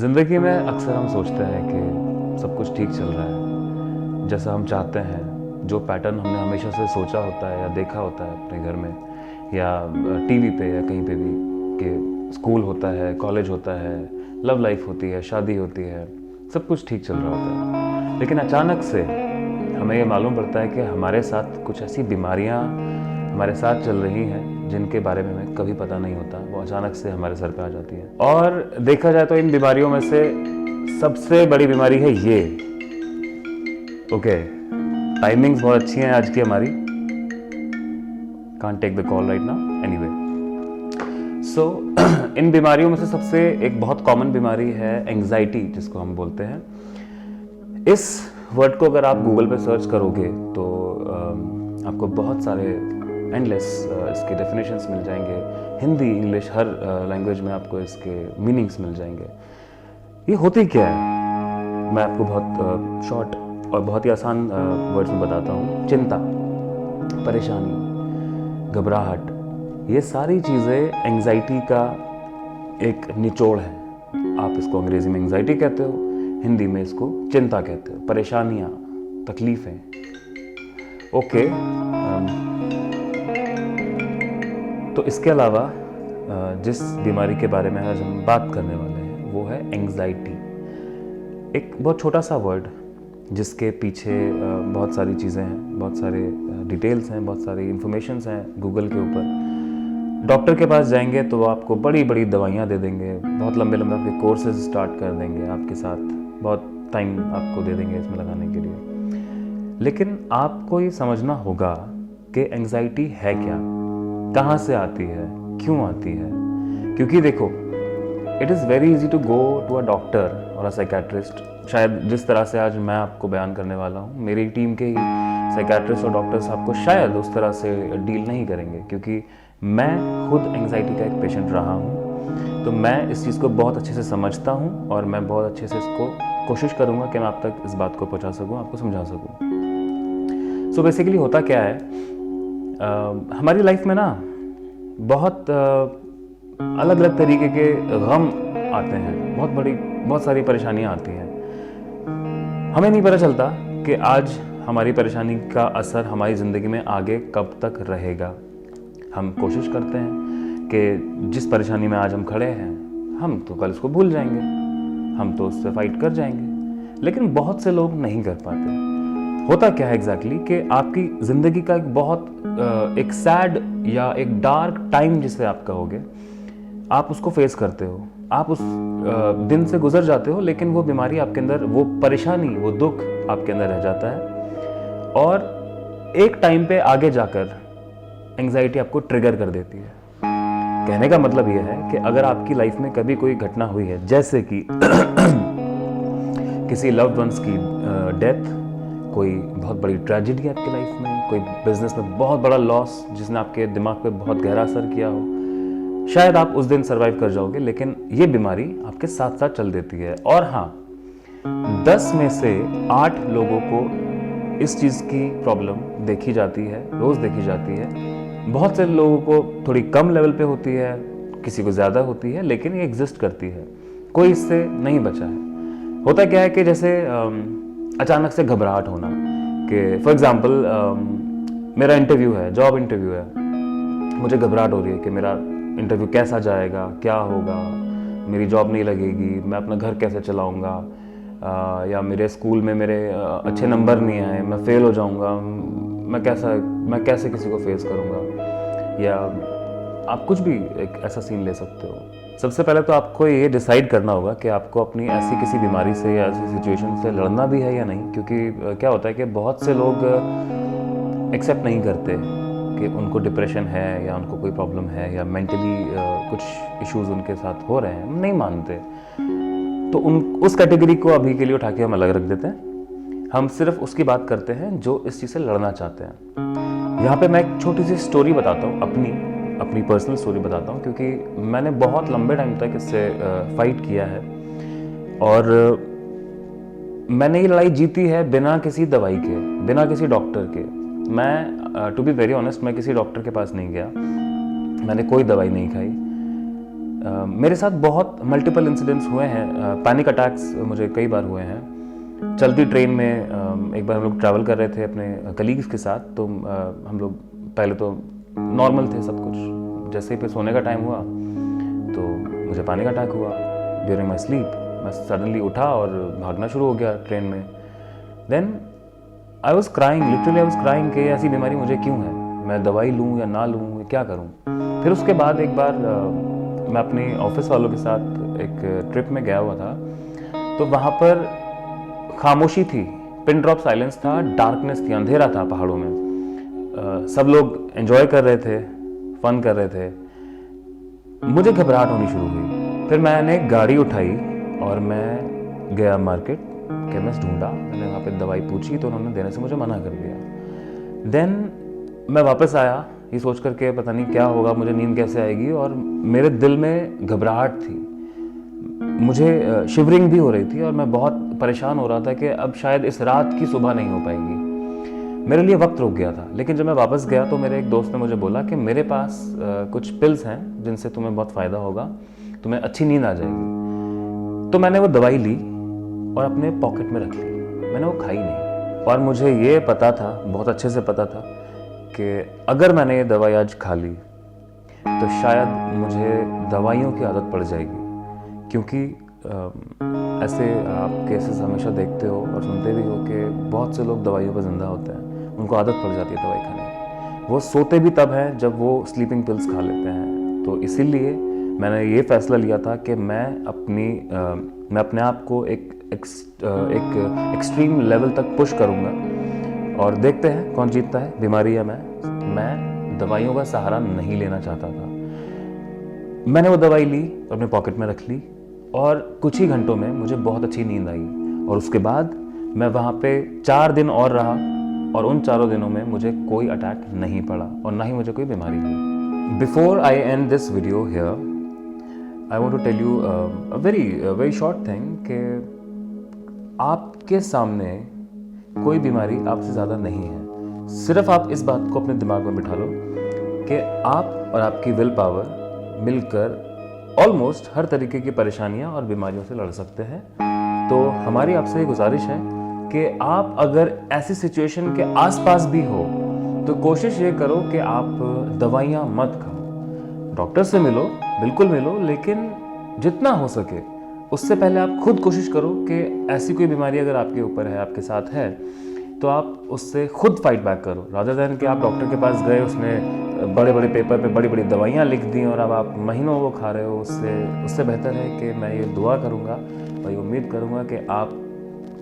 ज़िंदगी में अक्सर हम सोचते हैं कि सब कुछ ठीक चल रहा है, जैसा हम चाहते हैं, जो पैटर्न हमने हमेशा से सोचा होता है या देखा होता है अपने घर में या टीवी पे या कहीं पे भी, कि स्कूल होता है, कॉलेज होता है, लव लाइफ होती है, शादी होती है, सब कुछ ठीक चल रहा होता है। लेकिन अचानक से हमें ये मालूम पड़ता है कि हमारे साथ कुछ ऐसी बीमारियाँ हमारे साथ चल रही हैं जिनके बारे में हमें कभी पता नहीं होता, वो अचानक से हमारे सर पे आ जाती है। और देखा जाए तो इन बीमारियों में से सबसे बड़ी बीमारी है ये। ओके, टाइमिंग्स बहुत अच्छी हैं आज की हमारी। Can't take the call right now anyway. So इन बीमारियों में से सबसे एक बहुत कॉमन बीमारी है एंग्जाइटी, जिसको हम बोलते हैं। इस वर्ड को अगर आप गूगल पे सर्च करोगे तो आपको बहुत सारे एंडलेस इसके डेफिनेशंस मिल जाएंगे। हिंदी, इंग्लिश, हर लैंग्वेज में आपको इसके मीनिंग्स मिल जाएंगे। ये होती क्या है, मैं आपको बहुत शॉर्ट और बहुत ही आसान वर्ड्स में बताता हूँ। चिंता, परेशानी, घबराहट, ये सारी चीज़ें एंग्जाइटी का एक निचोड़ है। आप इसको अंग्रेजी में एंग्जाइटी कहते हो, हिंदी में इसको चिंता कहते हो। परेशानियाँ, तकलीफ़ें। ओके, तो इसके अलावा जिस बीमारी के बारे में आज हम बात करने वाले हैं वो है एंग्जाइटी। एक बहुत छोटा सा वर्ड जिसके पीछे बहुत सारी चीज़ें हैं, बहुत सारे डिटेल्स हैं, बहुत सारी इन्फॉर्मेशंस हैं गूगल के ऊपर। डॉक्टर के पास जाएंगे तो वो आपको बड़ी बड़ी दवाइयाँ दे देंगे, बहुत लंबे लंबे आपके कोर्सेज स्टार्ट कर देंगे आपके साथ, बहुत टाइम आपको दे देंगे इसमें लगाने के लिए। लेकिन आपको ये समझना होगा कि एंग्जाइटी है क्या, कहाँ से आती है, क्यों आती है। क्योंकि देखो, it is very easy to go to a doctor और अ साइकेट्रिस्ट। शायद जिस तरह से आज मैं आपको बयान करने वाला हूँ, मेरी टीम के ही साइकेट्रिस्ट और डॉक्टर्स आपको शायद उस तरह से डील नहीं करेंगे, क्योंकि मैं खुद एंग्जाइटी का एक पेशेंट रहा हूँ। तो मैं इस चीज़ को बहुत अच्छे से समझता हूँ और मैं बहुत अच्छे से इसको कोशिश करूँगा कि मैं आप तक इस बात को पहुँचा सकूँ, आपको समझा सकूँ। सो बेसिकली होता क्या है, हमारी लाइफ में ना बहुत अलग अलग तरीके के गम आते हैं, बहुत सारी परेशानियां आती हैं। हमें नहीं पता चलता कि आज हमारी परेशानी का असर हमारी ज़िंदगी में आगे कब तक रहेगा। हम कोशिश करते हैं कि जिस परेशानी में आज हम खड़े हैं, हम तो कल उसको भूल जाएंगे, हम तो उससे फाइट कर जाएंगे। लेकिन बहुत से लोग नहीं कर पाते। होता क्या है एग्जैक्टली कि आपकी ज़िंदगी का एक सैड या एक डार्क टाइम जिसे आप कहोगे, आप उसको फेस करते हो, आप उस दिन से गुजर जाते हो, लेकिन वो बीमारी आपके अंदर, वो परेशानी, वो दुख आपके अंदर रह जाता है और एक टाइम पे आगे जाकर एंग्जाइटी आपको ट्रिगर कर देती है। कहने का मतलब ये है कि अगर आपकी लाइफ में कभी कोई घटना हुई है, जैसे कि किसी लव्ड वंस की डेथ, कोई बहुत बड़ी ट्रेजेडी आपकी लाइफ में, कोई बिजनेस में बहुत बड़ा लॉस जिसने आपके दिमाग पे बहुत गहरा असर किया हो, शायद आप उस दिन सरवाइव कर जाओगे, लेकिन ये बीमारी आपके साथ साथ चल देती है। और हाँ, 10 में से 8 लोगों को इस चीज़ की प्रॉब्लम देखी जाती है, रोज़ देखी जाती है। बहुत से लोगों को थोड़ी कम लेवल पे होती है, किसी को ज़्यादा होती है, लेकिन ये एग्जिस्ट करती है, कोई इससे नहीं बचा है। होता क्या है कि जैसे अचानक से घबराहट होना, कि फॉर एग्जांपल मेरा इंटरव्यू है, जॉब इंटरव्यू है, मुझे घबराहट हो रही है कि मेरा इंटरव्यू कैसा जाएगा, क्या होगा, मेरी जॉब नहीं लगेगी, मैं अपना घर कैसे चलाऊंगा, या मेरे स्कूल में मेरे अच्छे नंबर नहीं आए, मैं फेल हो जाऊंगा, मैं कैसे किसी को फेस करूंगा, या आप कुछ भी एक ऐसा सीन ले सकते हो। सबसे पहले तो आपको ये डिसाइड करना होगा कि आपको अपनी ऐसी किसी बीमारी से या ऐसी सिचुएशन से लड़ना भी है या नहीं। क्योंकि क्या होता है कि बहुत से लोग एक्सेप्ट नहीं करते कि उनको डिप्रेशन है या उनको कोई प्रॉब्लम है या मेंटली कुछ इश्यूज उनके साथ हो रहे हैं, नहीं मानते। तो उस कैटेगरी को अभी के लिए उठा के हम अलग रख देते हैं। हम सिर्फ उसकी बात करते हैं जो इस चीज़ से लड़ना चाहते हैं। यहाँ पे मैं एक छोटी सी स्टोरी बताता हूँ, अपनी पर्सनल स्टोरी बताता हूँ, क्योंकि मैंने बहुत लंबे टाइम तक इससे फाइट किया है और मैंने ये लड़ाई जीती है बिना किसी दवाई के, बिना किसी डॉक्टर के। मैं टू बी वेरी ऑनेस्ट, मैं किसी डॉक्टर के पास नहीं गया, मैंने कोई दवाई नहीं खाई, मेरे साथ बहुत मल्टीपल इंसिडेंट्स हुए हैं, पैनिक अटैक्स मुझे कई बार हुए हैं। चलती ट्रेन में एक बार हम लोग ट्रैवल कर रहे थे अपने कलीग्स के साथ, तो हम लोग पहले तो नॉर्मल थे सब कुछ, जैसे ही फिर सोने का टाइम हुआ तो मुझे पैनिक अटैक हुआ ड्यूरिंग माई स्लीप। मैं सडनली उठा और भागना शुरू हो गया ट्रेन में। Then I was crying, literally I was crying कि ऐसी बीमारी मुझे क्यों है, मैं दवाई लूँ या ना लूँ, या क्या करूँ। फिर उसके बाद एक बार मैं अपने ऑफिस वालों के साथ एक ट्रिप में गया हुआ था, तो वहाँ पर खामोशी थी, पिन ड्रॉप साइलेंस था, डार्कनेस थी, अंधेरा था पहाड़ों में। सब लोग एंजॉय कर रहे थे, फन कर रहे थे। मुझे घबराहट होनी शुरू हुई। फिर मैंने गाड़ी उठाई और मैं गया मार्केट, केमिस्ट ढूंढा, मैंने वहाँ पे दवाई पूछी तो उन्होंने देने से मुझे मना कर दिया। देन मैं वापस आया ये सोच करके पता नहीं क्या होगा, मुझे नींद कैसे आएगी, और मेरे दिल में घबराहट थी, मुझे शिवरिंग भी हो रही थी और मैं बहुत परेशान हो रहा था कि अब शायद इस रात की सुबह नहीं हो पाएगी। मेरे लिए वक्त रुक गया था। लेकिन जब मैं वापस गया तो मेरे एक दोस्त ने मुझे बोला कि मेरे पास कुछ पिल्स हैं जिनसे तुम्हें बहुत फ़ायदा होगा, तुम्हें अच्छी नींद आ जाएगी। तो मैंने वो दवाई ली और अपने पॉकेट में रख ली, मैंने वो खाई नहीं। और मुझे ये पता था, बहुत अच्छे से पता था कि अगर मैंने ये दवाई आज खा ली तो शायद मुझे दवाइयों की आदत पड़ जाएगी। क्योंकि ऐसे आप केसेस हमेशा देखते हो और सुनते भी हो कि बहुत से लोग दवाइयों पर ज़िंदा होते हैं, उनको आदत पड़ जाती है दवाई खाने की। वो सोते भी तब हैं जब वो स्लीपिंग पिल्स खा लेते हैं। तो इसीलिए मैंने ये फ़ैसला लिया था कि मैं अपने आप को एक एक्सट्रीम लेवल तक पुश करूँगा और देखते हैं कौन जीतता है, बीमारी या मैं दवाइयों का सहारा नहीं लेना चाहता था। मैंने वो दवाई ली, अपने पॉकेट में रख ली और कुछ ही घंटों में मुझे बहुत अच्छी नींद आई। और उसके बाद मैं वहाँ पे 4 दिन और रहा और उन 4 दिनों में मुझे कोई अटैक नहीं पड़ा और ना ही मुझे कोई बीमारी हुई। Before I end this video here, I want to tell you a very short thing कि आपके सामने कोई बीमारी आपसे ज़्यादा नहीं है। सिर्फ आप इस बात को अपने दिमाग में बिठा लो कि आप और आपकी विल पावर मिलकर ऑलमोस्ट हर तरीके की परेशानियां और बीमारियों से लड़ सकते हैं। तो हमारी आपसे ये गुजारिश है कि आप अगर ऐसी सिचुएशन के आसपास भी हो तो कोशिश ये करो कि आप दवाइयाँ मत खाओ। डॉक्टर से मिलो, बिल्कुल मिलो, लेकिन जितना हो सके उससे पहले आप खुद कोशिश करो कि ऐसी कोई बीमारी अगर आपके ऊपर है, आपके साथ है, तो आप उससे खुद फाइट बैक करो, रादर देन कि आप डॉक्टर के पास गए, उसने बड़े बड़े पेपर पे बड़ी बड़ी दवाइयाँ लिख दी और अब आप महीनों वो खा रहे हो। उससे बेहतर है कि मैं ये दुआ करूँगा और ये उम्मीद करूँगा कि आप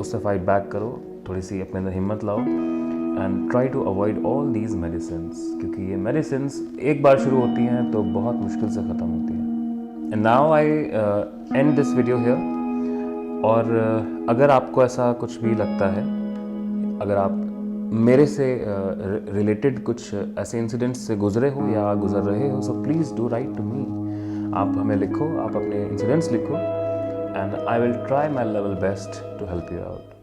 उससे फाइट बैक करो, थोड़ी सी अपने अंदर हिम्मत लाओ and try to avoid all these medicines, क्योंकि ये मेडिसिन्स एक बार शुरू होती हैं तो बहुत मुश्किल से ख़त्म होती हैं। And now I end this video here. और अगर आपको ऐसा कुछ भी लगता है, अगर आप मेरे से रिलेटेड कुछ ऐसे इंसिडेंट्स से गुजरे हो या गुजर रहे हो, so please do write to me. आप हमें लिखो, आप अपने इंसिडेंट्स लिखो and I will try my level best to help you out.